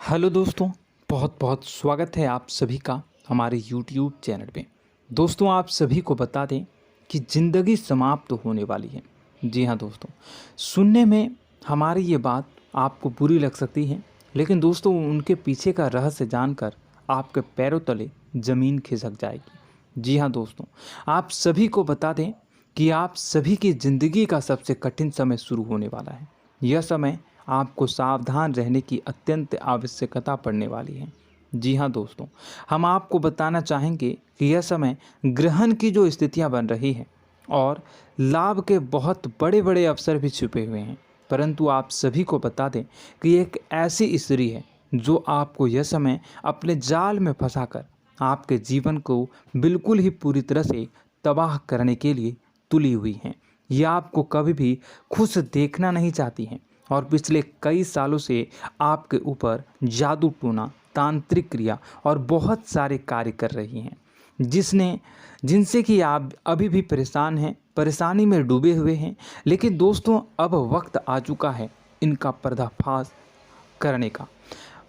Hello दोस्तों, बहुत बहुत स्वागत है आप सभी का हमारे YouTube चैनल पे। दोस्तों, आप सभी को बता दें कि ज़िंदगी समाप्त होने वाली है। जी हाँ दोस्तों, सुनने में हमारी ये बात आपको बुरी लग सकती है, लेकिन दोस्तों उनके पीछे का रहस्य जानकर आपके पैरों तले ज़मीन खिसक जाएगी। जी हाँ दोस्तों, आप सभी को बता दें कि आप सभी की ज़िंदगी का सबसे कठिन समय शुरू होने वाला है। यह समय आपको सावधान रहने की अत्यंत आवश्यकता पड़ने वाली है। जी हाँ दोस्तों, हम आपको बताना चाहेंगे कि यह समय ग्रहण की जो स्थितियां बन रही हैं और लाभ के बहुत बड़े बड़े अवसर भी छुपे हुए हैं, परंतु आप सभी को बता दें कि एक ऐसी स्त्री है जो आपको यह समय अपने जाल में फंसाकर आपके जीवन को बिल्कुल ही पूरी तरह से तबाह करने के लिए तुली हुई हैं। यह आपको कभी भी खुश देखना नहीं चाहती हैं और पिछले कई सालों से आपके ऊपर जादू टोना, तांत्रिक क्रिया और बहुत सारे कार्य कर रही हैं, जिनसे कि आप अभी भी परेशान हैं, परेशानी में डूबे हुए हैं। लेकिन दोस्तों, अब वक्त आ चुका है इनका पर्दाफाश करने का।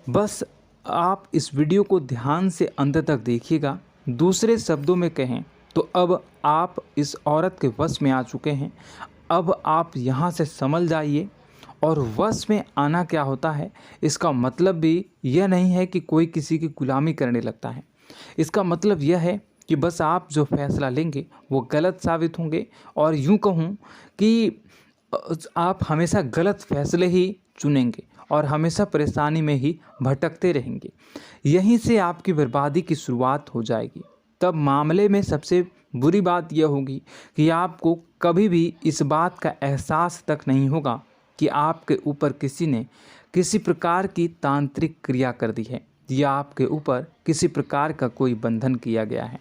बस आप इस वीडियो को ध्यान से अंत तक देखिएगा। दूसरे शब्दों में कहें तो अब आप इस औरत के वश में आ चुके हैं। अब आप यहाँ से संभल जाइए। और वश में आना क्या होता है, इसका मतलब भी यह नहीं है कि कोई किसी की गुलामी करने लगता है। इसका मतलब यह है कि बस आप जो फैसला लेंगे वो गलत साबित होंगे, और यूं कहूं कि आप हमेशा गलत फैसले ही चुनेंगे और हमेशा परेशानी में ही भटकते रहेंगे। यहीं से आपकी बर्बादी की शुरुआत हो जाएगी। तब मामले में सबसे बुरी बात यह होगी कि आपको कभी भी इस बात का एहसास तक नहीं होगा कि आपके ऊपर किसी ने किसी प्रकार की तांत्रिक क्रिया कर दी है या आपके ऊपर किसी प्रकार का कोई बंधन किया गया है।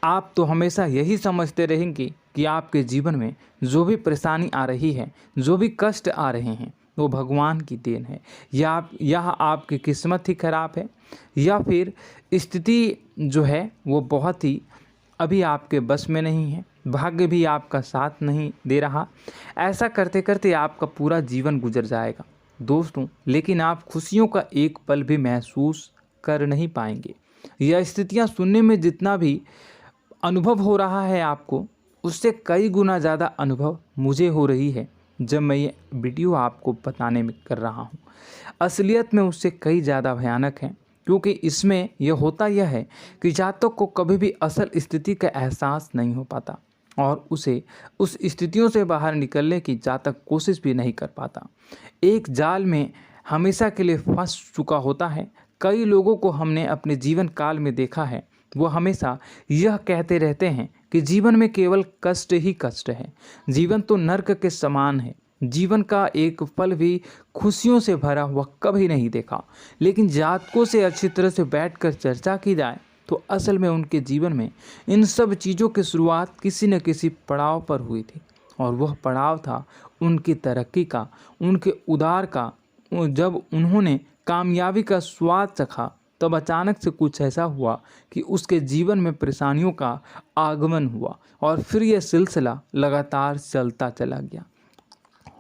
आप तो हमेशा यही समझते रहेंगे कि आपके जीवन में जो भी परेशानी आ रही है, जो भी कष्ट आ रहे हैं, वो भगवान की देन है, या आपकी किस्मत ही खराब है, या फिर स्थिति जो है वो बहुत ही अभी आपके बस में नहीं है, भाग्य भी आपका साथ नहीं दे रहा। ऐसा करते करते आपका पूरा जीवन गुजर जाएगा दोस्तों, लेकिन आप खुशियों का एक पल भी महसूस कर नहीं पाएंगे। यह स्थितियां सुनने में जितना भी अनुभव हो रहा है आपको, उससे कई गुना ज़्यादा अनुभव मुझे हो रही है जब मैं ये वीडियो आपको बताने में कर रहा हूँ। असलियत में उससे कई ज़्यादा भयानक है, क्योंकि इसमें यह होता यह है कि जातक को कभी भी असल स्थिति का एहसास नहीं हो पाता और उसे उस स्थितियों से बाहर निकलने की जातक कोशिश भी नहीं कर पाता। एक जाल में हमेशा के लिए फंस चुका होता है। कई लोगों को हमने अपने जीवन काल में देखा है, वो हमेशा यह कहते रहते हैं कि जीवन में केवल कष्ट ही कष्ट है, जीवन तो नर्क के समान है, जीवन का एक पल भी खुशियों से भरा हुआ कभी नहीं देखा। लेकिन जातकों से अच्छी तरह से बैठकर चर्चा की जाए तो असल में उनके जीवन में इन सब चीज़ों की शुरुआत किसी न किसी पड़ाव पर हुई थी, और वह पड़ाव था उनकी तरक्की का, उनके उदार का। जब उन्होंने कामयाबी का स्वाद चखा, तब अचानक से कुछ ऐसा हुआ कि उसके जीवन में परेशानियों का आगमन हुआ, और फिर यह सिलसिला लगातार चलता चला गया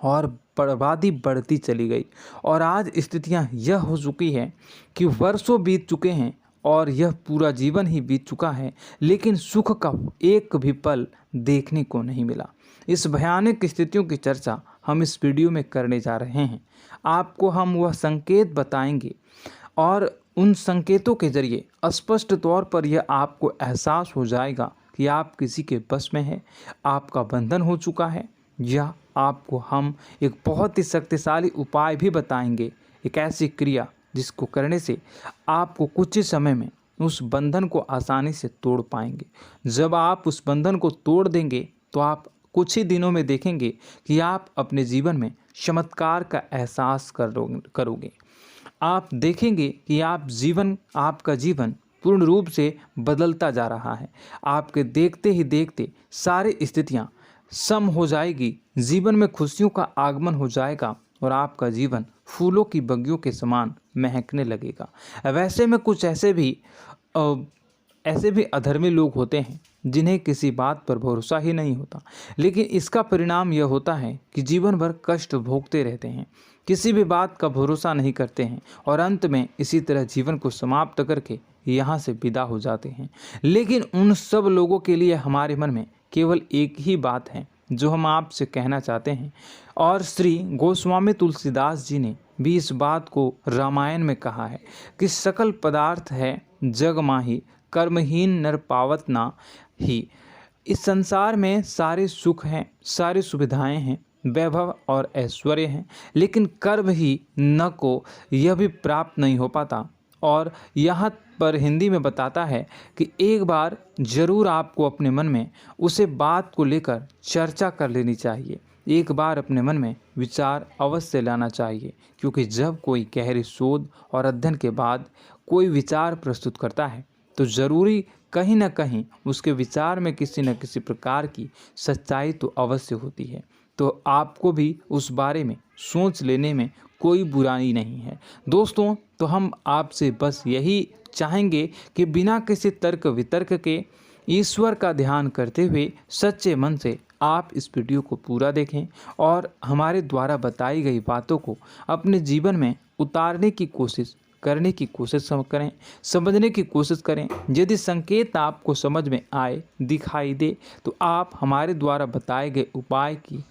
और बर्बादी बढ़ती चली गई। और आज स्थितियां यह हो चुकी है कि वर्षों बीत चुके हैं और यह पूरा जीवन ही बीत चुका है, लेकिन सुख का एक भी पल देखने को नहीं मिला। इस भयानक स्थितियों की चर्चा हम इस वीडियो में करने जा रहे हैं। आपको हम वह संकेत बताएंगे और उन संकेतों के जरिए स्पष्ट तौर पर यह आपको एहसास हो जाएगा कि आप किसी के बस में हैं, आपका बंधन हो चुका है, या आपको हम एक बहुत ही शक्तिशाली उपाय भी बताएंगे, एक ऐसी क्रिया जिसको करने से आपको कुछ ही समय में उस बंधन को आसानी से तोड़ पाएंगे। जब आप उस बंधन को तोड़ देंगे तो आप कुछ ही दिनों में देखेंगे कि आप अपने जीवन में चमत्कार का एहसास करोगे। आप देखेंगे कि आपका जीवन पूर्ण रूप से बदलता जा रहा है। आपके देखते ही देखते सारी स्थितियां सम हो जाएगी, जीवन में खुशियों का आगमन हो जाएगा और आपका जीवन फूलों की बगियों के समान महकने लगेगा। वैसे में कुछ ऐसे भी अधर्मी लोग होते हैं जिन्हें किसी बात पर भरोसा ही नहीं होता, लेकिन इसका परिणाम यह होता है कि जीवन भर कष्ट भोगते रहते हैं, किसी भी बात का भरोसा नहीं करते हैं और अंत में इसी तरह जीवन को समाप्त करके यहाँ से विदा हो जाते हैं। लेकिन उन सब लोगों के लिए हमारे मन में केवल एक ही बात है जो हम आपसे कहना चाहते हैं, और श्री गोस्वामी तुलसीदास जी ने भी इस बात को रामायण में कहा है कि सकल पदार्थ है जग माही, कर्महीन नर पावत ना ही। इस संसार में सारे सुख हैं, सारी सुविधाएं हैं, वैभव और ऐश्वर्य हैं, लेकिन कर्म ही न को यह भी प्राप्त नहीं हो पाता। और यहाँ पर हिंदी में बताता है कि एक बार जरूर आपको अपने मन में उसे बात को लेकर चर्चा कर लेनी चाहिए, एक बार अपने मन में विचार अवश्य लाना चाहिए, क्योंकि जब कोई गहरी शोध और अध्ययन के बाद कोई विचार प्रस्तुत करता है तो ज़रूरी कहीं ना कहीं उसके विचार में किसी न किसी प्रकार की सच्चाई तो अवश्य होती है। तो आपको भी उस बारे में सोच लेने में कोई बुराई नहीं है। दोस्तों, तो हम आपसे बस यही चाहेंगे कि बिना किसी तर्क वितर्क के ईश्वर का ध्यान करते हुए सच्चे मन से आप इस वीडियो को पूरा देखें और हमारे द्वारा बताई गई बातों को अपने जीवन में उतारने की कोशिश करने की कोशिश करें, समझने की कोशिश करें। यदि संकेत आपको समझ में आए, दिखाई दे, तो आप हमारे द्वारा बताए गए उपाय की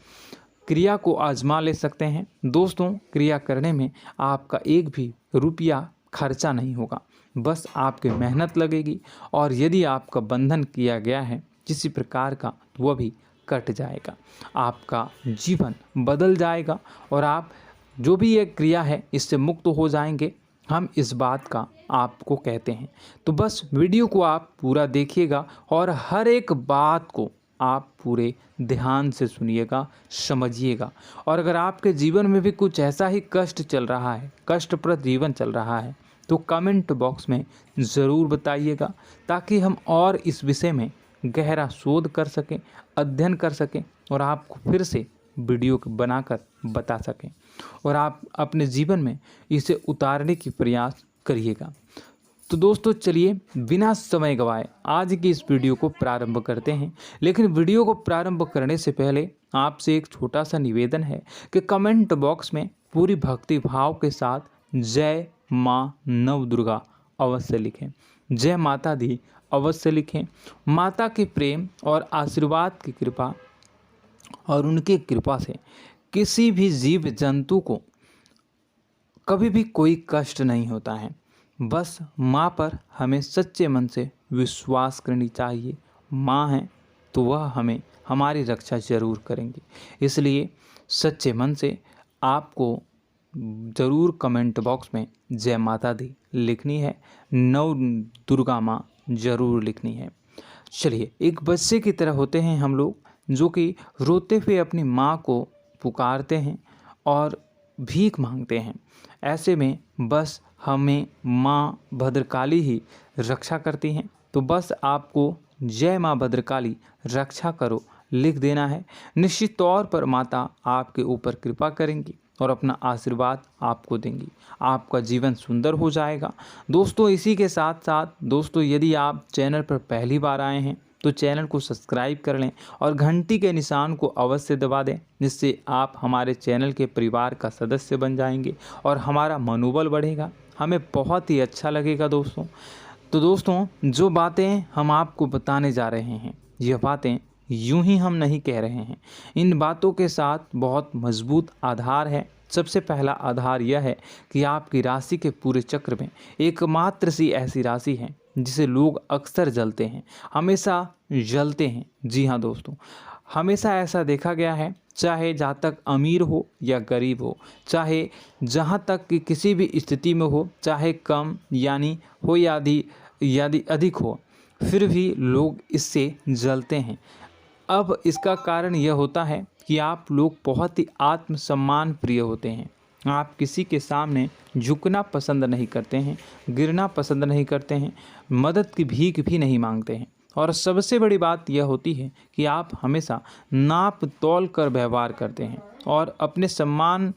क्रिया को आजमा ले सकते हैं। दोस्तों, क्रिया करने में आपका एक भी रुपया खर्चा नहीं होगा, बस आपकी मेहनत लगेगी, और यदि आपका बंधन किया गया है किसी प्रकार का तो वह भी कट जाएगा, आपका जीवन बदल जाएगा और आप जो भी ये क्रिया है इससे मुक्त हो जाएंगे। हम इस बात का आपको कहते हैं। तो बस वीडियो को आप पूरा देखिएगा और हर एक बात को आप पूरे ध्यान से सुनिएगा, समझिएगा। और अगर आपके जीवन में भी कुछ ऐसा ही कष्ट चल रहा है, कष्टप्रद जीवन चल रहा है, तो कमेंट बॉक्स में ज़रूर बताइएगा, ताकि हम और इस विषय में गहरा शोध कर सकें, अध्ययन कर सकें और आपको फिर से वीडियो बनाकर बता सकें और आप अपने जीवन में इसे उतारने की प्रयास करिएगा। तो दोस्तों, चलिए बिना समय गवाए आज की इस वीडियो को प्रारंभ करते हैं। लेकिन वीडियो को प्रारंभ करने से पहले आपसे एक छोटा सा निवेदन है कि कमेंट बॉक्स में पूरी भक्ति भाव के साथ जय माँ नव दुर्गा अवश्य लिखें, जय माता दी अवश्य लिखें। माता के प्रेम और आशीर्वाद की कृपा और उनकी कृपा से किसी भी जीव जंतु को कभी भी कोई कष्ट नहीं होता है। बस माँ पर हमें सच्चे मन से विश्वास करनी चाहिए। माँ है तो वह हमें हमारी रक्षा जरूर करेंगी। इसलिए सच्चे मन से आपको ज़रूर कमेंट बॉक्स में जय माता दी लिखनी है, नव दुर्गा माँ ज़रूर लिखनी है। चलिए, एक बच्चे की तरह होते हैं हम लोग, जो कि रोते हुए अपनी माँ को पुकारते हैं और भीख मांगते हैं। ऐसे में बस हमें माँ भद्रकाली ही रक्षा करती हैं। तो बस आपको जय माँ भद्रकाली रक्षा करो लिख देना है। निश्चित तौर पर माता आपके ऊपर कृपा करेंगी और अपना आशीर्वाद आपको देंगी, आपका जीवन सुंदर हो जाएगा। दोस्तों, इसी के साथ साथ दोस्तों, यदि आप चैनल पर पहली बार आए हैं तो चैनल को सब्सक्राइब कर लें और घंटी के निशान को अवश्य दबा दें, जिससे आप हमारे चैनल के परिवार का सदस्य बन जाएंगे और हमारा मनोबल बढ़ेगा, हमें बहुत ही अच्छा लगेगा दोस्तों। तो दोस्तों, जो बातें हम आपको बताने जा रहे हैं, यह बातें यूं ही हम नहीं कह रहे हैं। इन बातों के साथ बहुत मजबूत आधार है। सबसे पहला आधार यह है कि आपकी राशि के पूरे चक्र में एकमात्र सी ऐसी राशि है जिसे लोग अक्सर जलते हैं, हमेशा जलते हैं। जी हाँ दोस्तों, हमेशा ऐसा देखा गया है, चाहे जहाँ तक अमीर हो या गरीब हो, चाहे जहाँ तक कि किसी भी स्थिति में हो, चाहे कम यानी हो या अधिक हो, फिर भी लोग इससे जलते हैं। अब इसका कारण यह होता है कि आप लोग बहुत ही आत्मसम्मान प्रिय होते हैं। आप किसी के सामने झुकना पसंद नहीं करते हैं, गिरना पसंद नहीं करते हैं, मदद की भीख भी नहीं मांगते हैं और सबसे बड़ी बात यह होती है कि आप हमेशा नाप तौल कर व्यवहार करते हैं और अपने सम्मान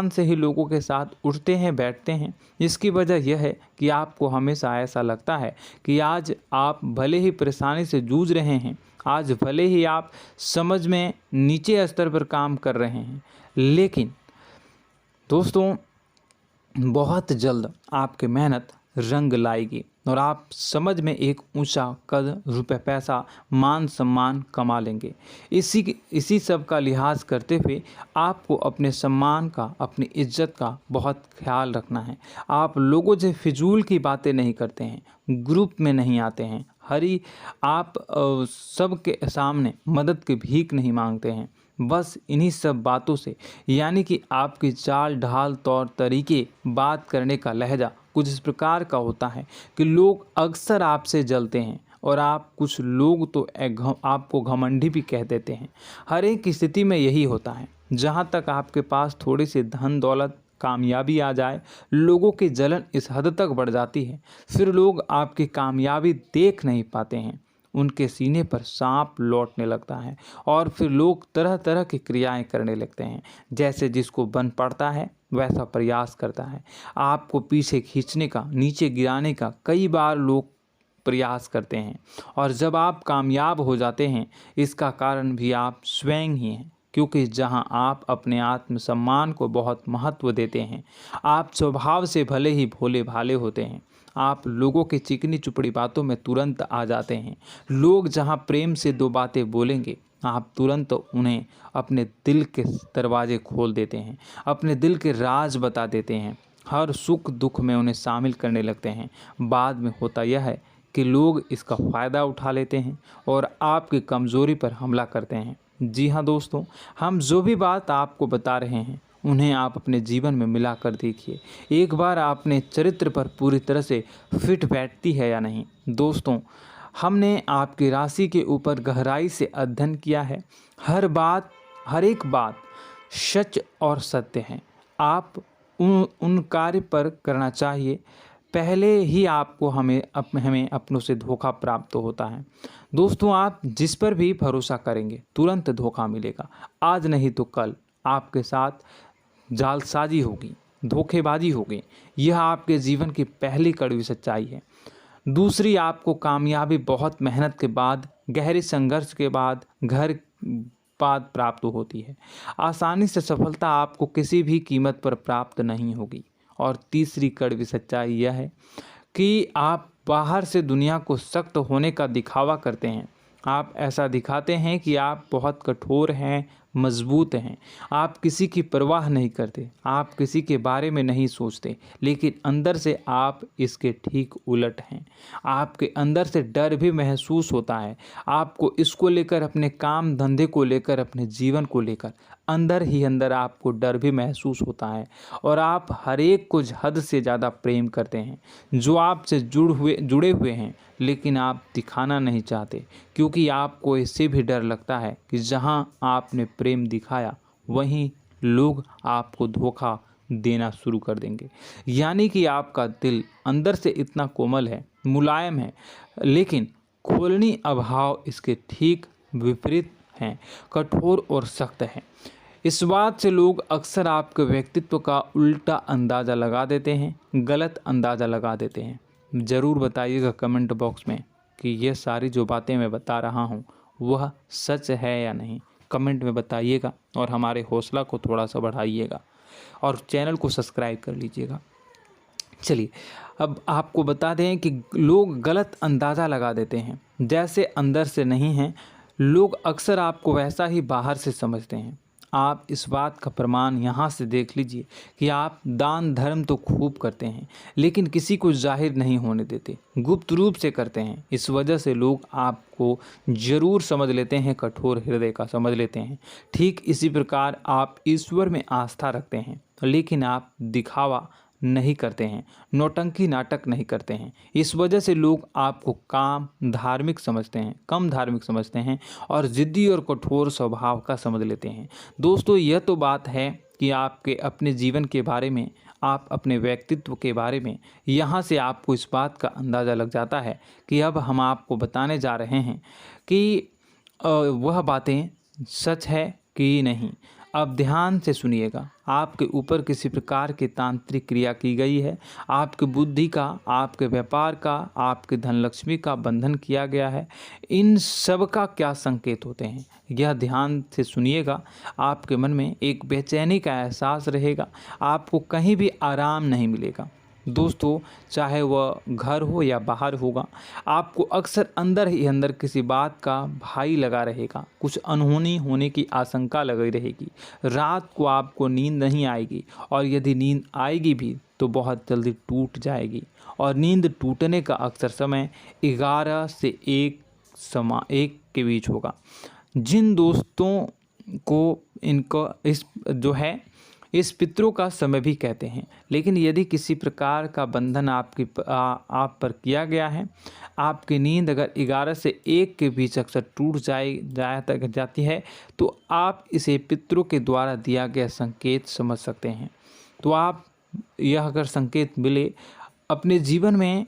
से ही लोगों के साथ उठते हैं बैठते हैं। इसकी वजह यह है कि आपको हमेशा ऐसा लगता है कि आज आप भले ही परेशानी से जूझ रहे हैं, आज भले ही आप समझ में नीचे स्तर पर काम कर रहे हैं, लेकिन दोस्तों बहुत जल्द आपकी मेहनत रंग लाएगी और आप समझ में एक ऊंचा कद, रुपए, पैसा, मान सम्मान कमा लेंगे। इसी सब का लिहाज करते हुए आपको अपने सम्मान का, अपनी इज्जत का बहुत ख्याल रखना है। आप लोगों से फिजूल की बातें नहीं करते हैं, ग्रुप में नहीं आते हैं, आप सबके सामने मदद की भीख नहीं मांगते हैं। बस इन्हीं सब बातों से, यानी कि आपकी चाल ढाल, तौर तरीके, बात करने का लहजा कुछ इस प्रकार का होता है कि लोग अक्सर आपसे जलते हैं और कुछ लोग तो आपको घमंडी भी कह देते हैं। हर एक स्थिति में यही होता है। जहाँ तक आपके पास थोड़ी सी धन दौलत, कामयाबी आ जाए, लोगों की जलन इस हद तक बढ़ जाती है, फिर लोग आपकी कामयाबी देख नहीं पाते हैं, उनके सीने पर सांप लौटने लगता है और फिर लोग तरह तरह की क्रियाएं करने लगते हैं। जैसे जिसको बन पड़ता है वैसा प्रयास करता है। आपको पीछे खींचने का, नीचे गिराने का कई बार लोग प्रयास करते हैं और जब आप कामयाब हो जाते हैं, इसका कारण भी आप स्वयं ही हैं। क्योंकि जहां आप अपने आत्मसम्मान को बहुत महत्व देते हैं, आप स्वभाव से भले ही भोले भाले होते हैं, आप लोगों की चिकनी चुपड़ी बातों में तुरंत आ जाते हैं। लोग जहां प्रेम से दो बातें बोलेंगे, आप तुरंत उन्हें अपने दिल के दरवाजे खोल देते हैं, अपने दिल के राज बता देते हैं, हर सुख दुख में उन्हें शामिल करने लगते हैं। बाद में होता यह है कि लोग इसका फ़ायदा उठा लेते हैं और आपकी कमज़ोरी पर हमला करते हैं। जी हाँ दोस्तों, हम जो भी बात आपको बता रहे हैं उन्हें आप अपने जीवन में मिला कर देखिए। एक बार आपने चरित्र पर पूरी तरह से फिट बैठती है या नहीं। दोस्तों, हमने आपकी राशि के ऊपर गहराई से अध्ययन किया है। हर एक बात सच और सत्य है। आप उन कार्य पर करना चाहिए, पहले ही आपको हमें अपनों से धोखा प्राप्त होता है। दोस्तों, आप जिस पर भी भरोसा करेंगे तुरंत धोखा मिलेगा। आज नहीं तो कल आपके साथ जालसाजी होगी, धोखेबाजी होगी। यह आपके जीवन की पहली कड़वी सच्चाई है। दूसरी, आपको कामयाबी बहुत मेहनत के बाद, गहरे संघर्ष के बाद प्राप्त होती है। आसानी से सफलता आपको किसी भी कीमत पर प्राप्त नहीं होगी। और तीसरी कड़वी सच्चाई यह है कि आप बाहर से दुनिया को सख्त होने का दिखावा करते हैं। आप ऐसा दिखाते हैं कि आप बहुत कठोर हैं, मजबूत हैं, आप किसी की परवाह नहीं करते, आप किसी के बारे में नहीं सोचते, लेकिन अंदर से आप इसके ठीक उलट हैं। आपके अंदर से डर भी महसूस होता है। आपको इसको लेकर, अपने काम धंधे को लेकर, अपने जीवन को लेकर अंदर ही अंदर आपको डर भी महसूस होता है और आप हर एक को हद से ज़्यादा प्रेम करते हैं, जो आपसे जुड़े हुए हैं, लेकिन आप दिखाना नहीं चाहते, क्योंकि आपको इससे भी डर लगता है कि जहां आपने प्रेम दिखाया वहीं लोग आपको धोखा देना शुरू कर देंगे। यानी कि आपका दिल अंदर से इतना कोमल है, मुलायम है, लेकिन खोलनी अभाव इसके ठीक विपरीत हैं, कठोर और सख्त हैं। इस बात से लोग अक्सर आपके व्यक्तित्व का उल्टा अंदाज़ा लगा देते हैं, गलत अंदाज़ा लगा देते हैं। ज़रूर बताइएगा कमेंट बॉक्स में कि ये सारी जो बातें मैं बता रहा हूँ वह सच है या नहीं। कमेंट में बताइएगा और हमारे हौसला को थोड़ा सा बढ़ाइएगा और चैनल को सब्सक्राइब कर लीजिएगा। चलिए, अब आपको बता दें कि लोग गलत अंदाज़ा लगा देते हैं। जैसे अंदर से नहीं हैं, लोग अक्सर आपको वैसा ही बाहर से समझते हैं। आप इस बात का प्रमाण यहाँ से देख लीजिए कि आप दान धर्म तो खूब करते हैं, लेकिन किसी को जाहिर नहीं होने देते, गुप्त रूप से करते हैं। इस वजह से लोग आपको ज़रूर समझ लेते हैं, कठोर हृदय का समझ लेते हैं। ठीक इसी प्रकार आप ईश्वर में आस्था रखते हैं, लेकिन आप दिखावा नहीं करते हैं, नौटंकी नाटक नहीं करते हैं। इस वजह से लोग आपको कम धार्मिक समझते हैं और ज़िद्दी और कठोर स्वभाव का समझ लेते हैं। दोस्तों, यह तो बात है कि आपके अपने जीवन के बारे में, आप अपने व्यक्तित्व के बारे में, यहाँ से आपको इस बात का अंदाज़ा लग जाता है कि अब हम आपको बताने जा रहे हैं कि वह बातें सच है कि नहीं। अब ध्यान से सुनिएगा। आपके ऊपर किसी प्रकार की तांत्रिक क्रिया की गई है, आपकी बुद्धि का, आपके व्यापार का, आपके धनलक्ष्मी का बंधन किया गया है। इन सब का क्या संकेत होते हैं, यह ध्यान से सुनिएगा। आपके मन में एक बेचैनी का एहसास रहेगा, आपको कहीं भी आराम नहीं मिलेगा। दोस्तों, चाहे वह घर हो या बाहर होगा, आपको अक्सर अंदर ही अंदर किसी बात का भय लगा रहेगा, कुछ अनहोनी होने की आशंका लगी रहेगी। रात को आपको नींद नहीं आएगी, और यदि नींद आएगी भी तो बहुत जल्दी टूट जाएगी, और नींद टूटने का अक्सर समय 11 से 1 के बीच होगा। जिन दोस्तों को इनको इस पितरों का समय भी कहते हैं। लेकिन यदि किसी प्रकार का बंधन आप पर किया गया है, आपकी नींद अगर 11 से 1 के बीच अक्सर टूट जाती है, तो आप इसे पितरों के द्वारा दिया गया संकेत समझ सकते हैं। तो आप यह अगर संकेत मिले अपने जीवन में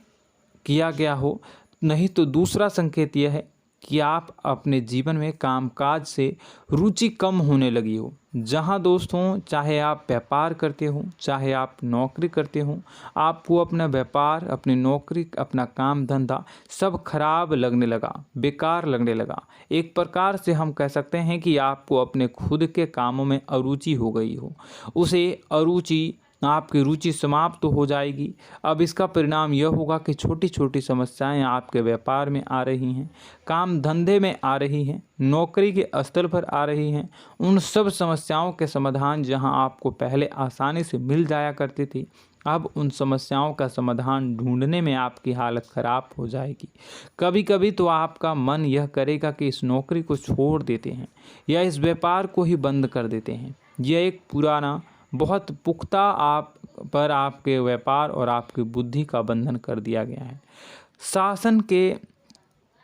किया गया हो, नहीं तो दूसरा संकेत यह है कि आप अपने जीवन में कामकाज से रुचि कम होने लगी हो। जहां दोस्तों, चाहे आप व्यापार करते हो, चाहे आप नौकरी करते हो, आपको अपना व्यापार, अपनी नौकरी, अपना काम धंधा सब खराब लगने लगा, बेकार लगने लगा। एक प्रकार से हम कह सकते हैं कि आपको अपने खुद के कामों में अरुचि हो गई हो। उसे अरुचि, आपकी रुचि समाप्त तो हो जाएगी। अब इसका परिणाम यह होगा कि छोटी छोटी समस्याएं आपके व्यापार में आ रही हैं, काम धंधे में आ रही हैं, नौकरी के स्तर पर आ रही हैं। उन सब समस्याओं के समाधान जहां आपको पहले आसानी से मिल जाया करती थी, अब उन समस्याओं का समाधान ढूंढने में आपकी हालत ख़राब हो जाएगी। कभी कभी तो आपका मन यह करेगा कि इस नौकरी को छोड़ देते हैं या इस व्यापार को ही बंद कर देते हैं। यह एक पुराना, बहुत पुख्ता आप पर आपके व्यापार और आपकी बुद्धि का बंधन कर दिया गया है। शासन के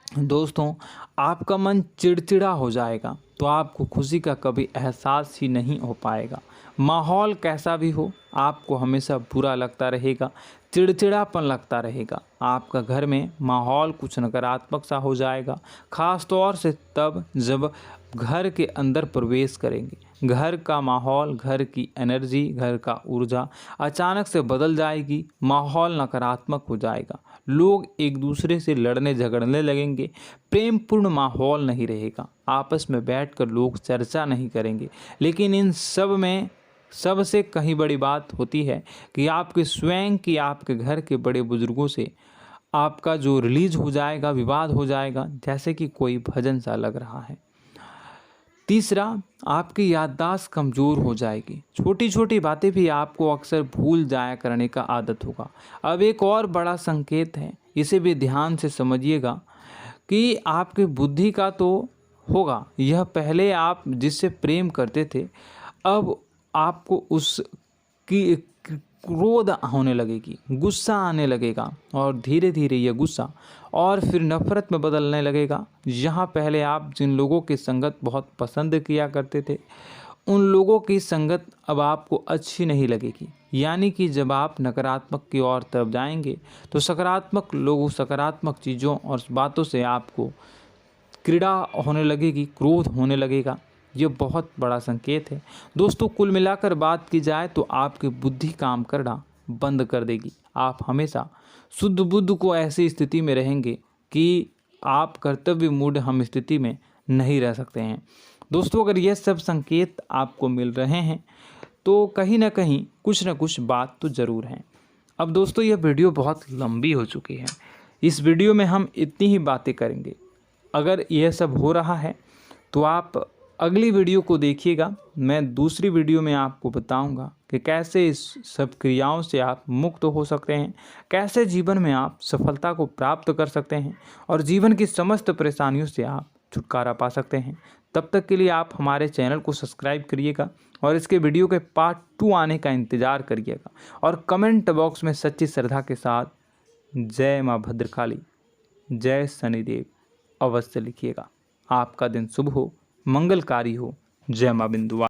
दोस्तों, आपका मन चिड़चिड़ा हो जाएगा, तो आपको खुशी का कभी एहसास ही नहीं हो पाएगा। माहौल कैसा भी हो, आपको हमेशा बुरा लगता रहेगा, चिड़चिड़ापन लगता रहेगा। आपका घर में माहौल कुछ नकारात्मक सा हो जाएगा, ख़ास तौर से तब जब घर के अंदर प्रवेश करेंगे। घर का माहौल, घर की एनर्जी, घर का ऊर्जा अचानक से बदल जाएगी, माहौल नकारात्मक हो जाएगा। लोग एक दूसरे से लड़ने झगड़ने लगेंगे, प्रेमपूर्ण माहौल नहीं रहेगा, आपस में बैठकर लोग चर्चा नहीं करेंगे। लेकिन इन सब में सबसे कहीं बड़ी बात होती है कि आपके स्वयं की, आपके घर के बड़े बुजुर्गों से आपका जो रिलीज हो जाएगा, विवाद हो जाएगा, जैसे कि कोई भजन सा लग रहा है। तीसरा, आपकी याददाश्त कमज़ोर हो जाएगी, छोटी छोटी बातें भी आपको अक्सर भूल जाया करने का आदत होगा। अब एक और बड़ा संकेत है, इसे भी ध्यान से समझिएगा कि आपकी बुद्धि का तो होगा, यह पहले आप जिससे प्रेम करते थे, अब आपको उसकी क्रोध होने लगेगी, गुस्सा आने लगेगा, और धीरे धीरे यह गुस्सा और फिर नफरत में बदलने लगेगा। यहाँ पहले आप जिन लोगों की संगत बहुत पसंद किया करते थे, उन लोगों की संगत अब आपको अच्छी नहीं लगेगी। यानी कि जब आप नकारात्मक की ओर तरफ जाएंगे, तो सकारात्मक लोगों, सकारात्मक चीज़ों और बातों से आपको क्रीड़ा होने लगेगी, क्रोध होने लगेगा। ये बहुत बड़ा संकेत है दोस्तों। कुल मिलाकर बात की जाए तो आपकी बुद्धि काम करना बंद कर देगी। आप हमेशा शुद्ध बुद्ध को ऐसी स्थिति में रहेंगे कि आप कर्तव्य मूढ़ हम स्थिति में नहीं रह सकते हैं। दोस्तों, अगर ये सब संकेत आपको मिल रहे हैं तो कहीं ना कहीं कुछ ना कुछ बात तो ज़रूर है। अब दोस्तों, यह वीडियो बहुत लंबी हो चुकी है, इस वीडियो में हम इतनी ही बातें करेंगे। अगर यह सब हो रहा है तो आप अगली वीडियो को देखिएगा। मैं दूसरी वीडियो में आपको बताऊंगा कि कैसे इस सब क्रियाओं से आप मुक्त हो सकते हैं, कैसे जीवन में आप सफलता को प्राप्त कर सकते हैं और जीवन की समस्त परेशानियों से आप छुटकारा पा सकते हैं। तब तक के लिए आप हमारे चैनल को सब्सक्राइब करिएगा और इसके वीडियो के पार्ट 2 आने का इंतज़ार करिएगा, और कमेंट बॉक्स में सच्ची श्रद्धा के साथ जय माँ भद्रकाली, जय शनिदेव अवश्य लिखिएगा। आपका दिन शुभ हो, मंगलकारी हो। जय माँ बिंदुवा।